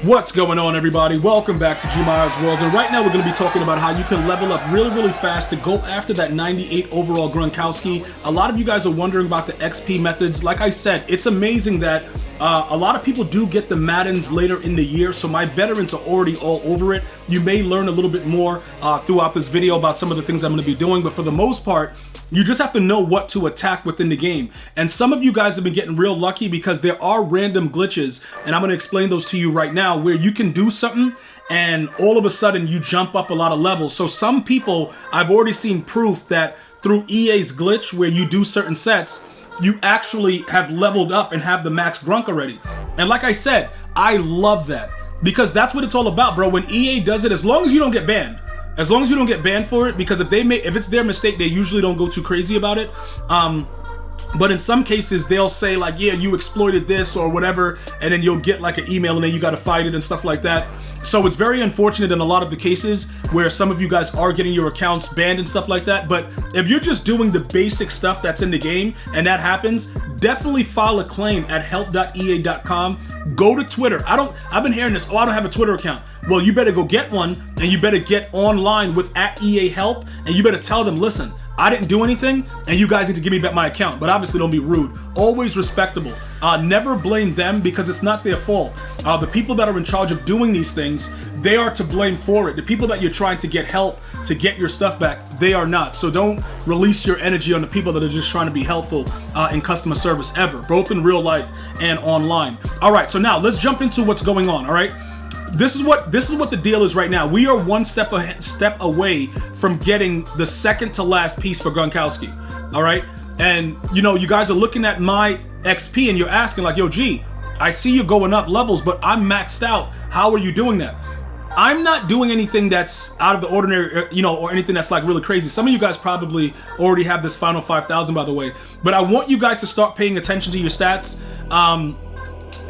What's going on, everybody? Welcome back to GmiasWorld, and right now we're going to be talking about how you can level up really fast to go after that 98 overall Gronkowski. A lot of you guys are wondering about the XP methods. Like I said, it's amazing that a lot of people do get the Maddens later in the year, so my veterans are already all over it. You may learn a little bit more throughout this video about some of the things I'm going to be doing, but for the most part, you just have to know what to attack within the game. And some of you guys have been getting real lucky because there are random glitches, and I'm going to explain those to you right now, where you can do something and all of a sudden you jump up a lot of levels. So some people, I've already seen proof that through EA's glitch where you do certain sets, you actually have leveled up and have the max Gronk already. And like I said, I love that because that's what it's all about, bro. When EA does it, as long as you don't get banned, as long as you don't get banned for it, because if it's their mistake, they usually don't go too crazy about it. But in some cases, they'll say like, yeah, you exploited this or whatever, and then you'll get like an email and then you got to fight it and stuff like that. So it's very unfortunate in a lot of the cases where some of you guys are getting your accounts banned and stuff like that. But if you're just doing the basic stuff that's in the game and that happens, definitely file a claim at help.ea.com. Go to Twitter. I've been hearing this, oh, I don't have a Twitter account. Well, you better go get one, and you better get online with @EAHelp, and you better tell them, listen, I didn't do anything, and you guys need to give me back my account. But obviously, don't be rude. Always respectable. Never blame them because it's not their fault. The people that are in charge of doing these things, they are to blame for it. The people that you're trying to get help to get your stuff back, they are not. So don't release your energy on the people that are just trying to be helpful in customer service ever, both in real life and online. All right, so now let's jump into what's going on. All right. This is what the deal is right now. We are one step away from getting the second to last piece for Gronkowski. All right, and you guys are looking at my XP and you're asking like, yo, G, I see you going up levels, but I'm maxed out. How are you doing that? I'm not doing anything that's out of the ordinary, or anything that's like really crazy. Some of you guys probably already have this final 5,000, by the way, but I want you guys to start paying attention to your stats.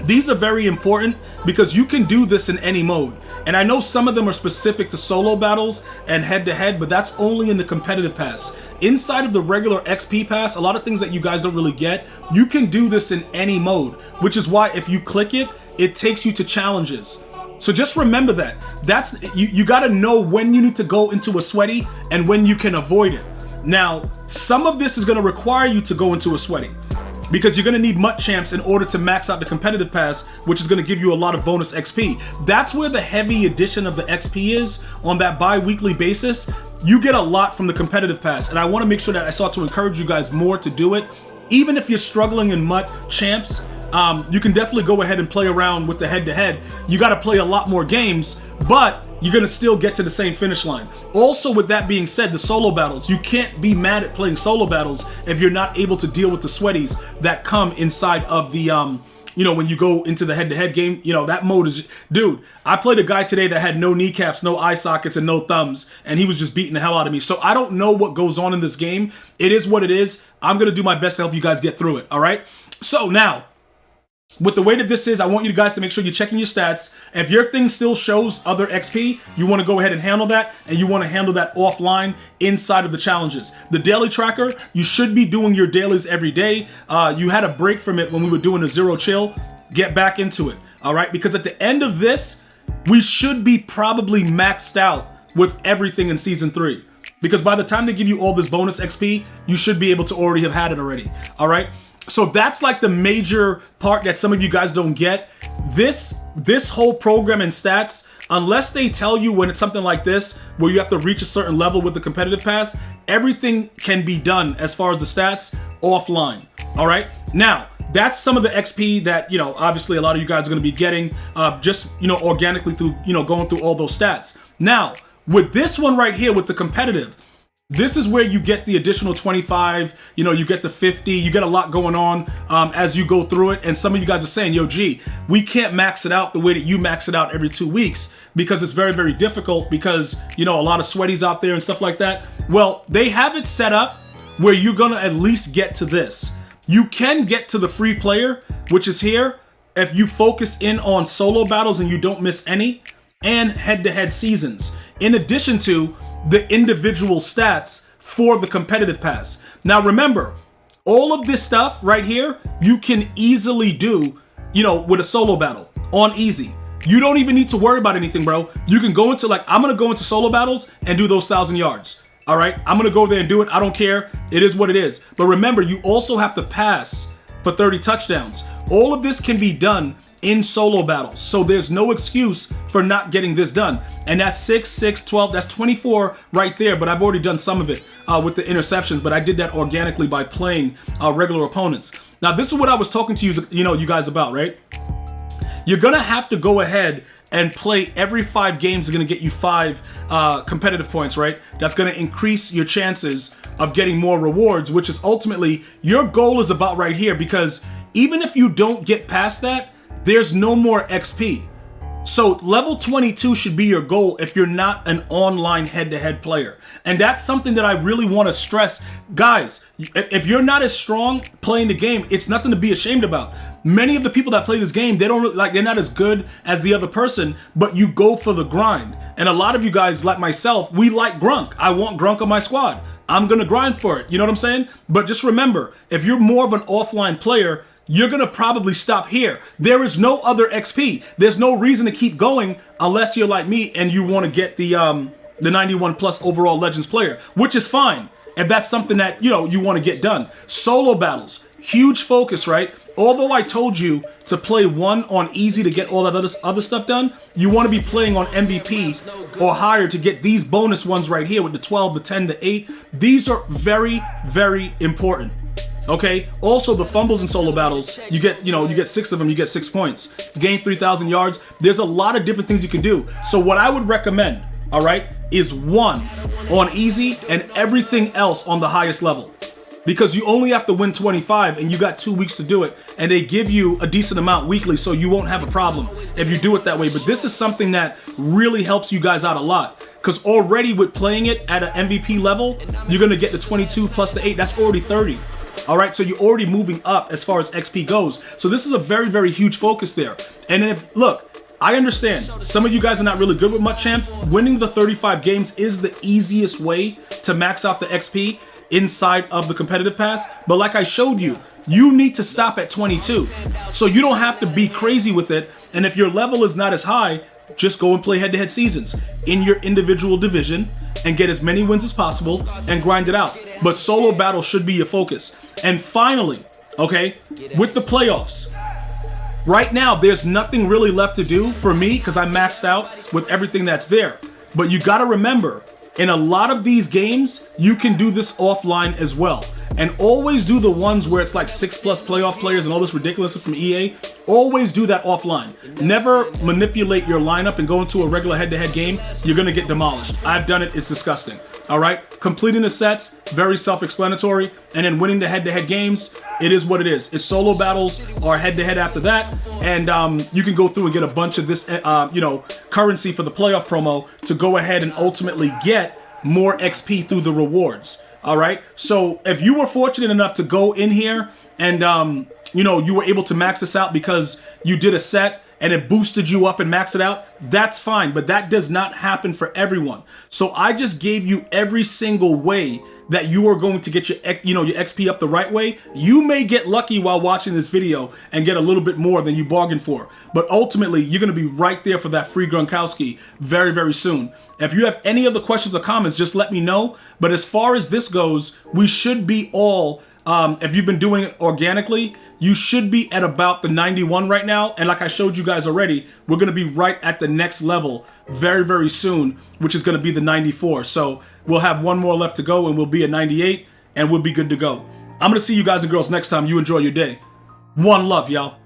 These are very important because you can do this in any mode. And I know some of them are specific to solo battles and head-to-head, but that's only in the competitive pass. Inside of the regular XP pass, a lot of things that you guys don't really get, you can do this in any mode, which is why if you click it, it takes you to challenges. So just remember that. You got to know when you need to go into a sweaty and when you can avoid it. Now, some of this is going to require you to go into a sweaty, because you're going to need MUT champs in order to max out the competitive pass, which is going to give you a lot of bonus XP. That's where the heavy addition of the XP is on that bi-weekly basis. You get a lot from the competitive pass, and I want to make sure that I start to encourage you guys more to do it. Even if you're struggling in MUT champs, you can definitely go ahead and play around with the head-to-head. You got to play a lot more games, but you're going to still get to the same finish line. Also, with that being said, the solo battles, you can't be mad at playing solo battles if you're not able to deal with the sweaties that come inside of the, when you go into the head-to-head game. That mode is, dude, I played a guy today that had no kneecaps, no eye sockets, and no thumbs, and he was just beating the hell out of me. So I don't know what goes on in this game. It is what it is. I'm going to do my best to help you guys get through it, all right? So now, with the way that this is, I want you guys to make sure you're checking your stats. If your thing still shows other XP, you want to go ahead and handle that, and you want to handle that offline inside of the challenges. The daily tracker, you should be doing your dailies every day. You had a break from it when we were doing a zero chill. Get back into it, all right? Because at the end of this, we should be probably maxed out with everything in Season 3. Because by the time they give you all this bonus XP, you should be able to already have had it already, all right? So that's like the major part that some of you guys don't get. This whole program and stats, unless they tell you when it's something like this, where you have to reach a certain level with the competitive pass, everything can be done as far as the stats offline. All right. Now, that's some of the XP that, obviously a lot of you guys are going to be getting just, organically through, going through all those stats. Now, with this one right here, with the competitive, this is where you get the additional 25, you get the 50, you get a lot going on as you go through it. And some of you guys are saying, yo, G, we can't max it out the way that you max it out every 2 weeks because it's very, very difficult because, a lot of sweaties out there and stuff like that. Well, they have it set up where you're going to at least get to this. You can get to the free player, which is here, if you focus in on solo battles and you don't miss any, and head-to-head seasons, in addition to the individual stats for the competitive pass. Now remember, all of this stuff right here, you can easily do, with a solo battle on easy. You don't even need to worry about anything, bro. You can go into, like, I'm gonna go into solo battles and do those 1,000 yards. All right, I'm gonna go there and do it. I don't care. It is what it is. But remember, you also have to pass for 30 touchdowns. All of this can be done in solo battles. So there's no excuse for not getting this done. And that's 6, 6, 12, that's 24 right there. But I've already done some of it with the interceptions, but I did that organically by playing regular opponents. Now, this is what I was talking to you guys about, right? You're gonna have to go ahead and play every 5 games. Are gonna get you 5 competitive points, right? That's gonna increase your chances of getting more rewards, which is ultimately your goal is about right here, because even if you don't get past that, there's no more XP. So level 22 should be your goal if you're not an online head-to-head player. And that's something that I really want to stress. Guys, if you're not as strong playing the game, it's nothing to be ashamed about. Many of the people that play this game, they're not as good as the other person, but you go for the grind. And a lot of you guys, like myself, we like Gronk. I want Gronk on my squad. I'm going to grind for it. You know what I'm saying? But just remember, if you're more of an offline player, you're going to probably stop here. There is no other XP. There's no reason to keep going unless you're like me and you want to get the 91 plus overall Legends player, which is fine if that's something that, you want to get done. Solo battles, huge focus, right? Although I told you to play 1 on easy to get all that other stuff done, you want to be playing on MVP or higher to get these bonus ones right here with the 12, the 10, the 8. These are very, very important. Okay. Also, the fumbles in solo battles, you get 6 of them, you get 6 points. Gain 3,000 yards. There's a lot of different things you can do. So what I would recommend, all right, is 1 on easy and everything else on the highest level. Because you only have to win 25 and you got 2 weeks to do it, and they give you a decent amount weekly, so you won't have a problem if you do it that way. But this is something that really helps you guys out a lot, because already with playing it at an MVP level, you're gonna get the 22 plus the 8. That's already 30. All right, so you're already moving up as far as XP goes. So this is a very, very huge focus there. And look, I understand some of you guys are not really good with MUT champs. Winning the 35 games is the easiest way to max out the XP inside of the competitive pass. But like I showed you, you need to stop at 22. So you don't have to be crazy with it. And if your level is not as high, just go and play head-to-head seasons in your individual division and get as many wins as possible and grind it out. But solo battle should be your focus. And finally, okay, with the playoffs, right now there's nothing really left to do for me because I maxed out with everything that's there. But you got to remember, in a lot of these games, you can do this offline as well. And always do the ones where it's like 6+ playoff players and all this ridiculousness from EA. Always do that offline. Never manipulate your lineup and go into a regular head-to-head game. You're going to get demolished. I've done it. It's disgusting. All right? Completing the sets, very self-explanatory. And then winning the head-to-head games, it is what it is. It's solo battles or head-to-head after that. And you can go through and get a bunch of this, currency for the playoff promo to go ahead and ultimately get more XP through the rewards. All right. So if you were fortunate enough to go in here and, you were able to max this out because you did a set and it boosted you up and maxed it out, that's fine. But that does not happen for everyone. So I just gave you every single way that you are going to get your XP up the right way. You may get lucky while watching this video and get a little bit more than you bargained for. But ultimately, you're going to be right there for that free Gronkowski very, very soon. If you have any other questions or comments, just let me know. But as far as this goes, we should be all, if you've been doing it organically, you should be at about the 91 right now. And like I showed you guys already, we're going to be right at the next level very, very soon, which is going to be the 94. So we'll have one more left to go and we'll be at 98 and we'll be good to go. I'm going to see you guys and girls next time. You enjoy your day. One love, y'all.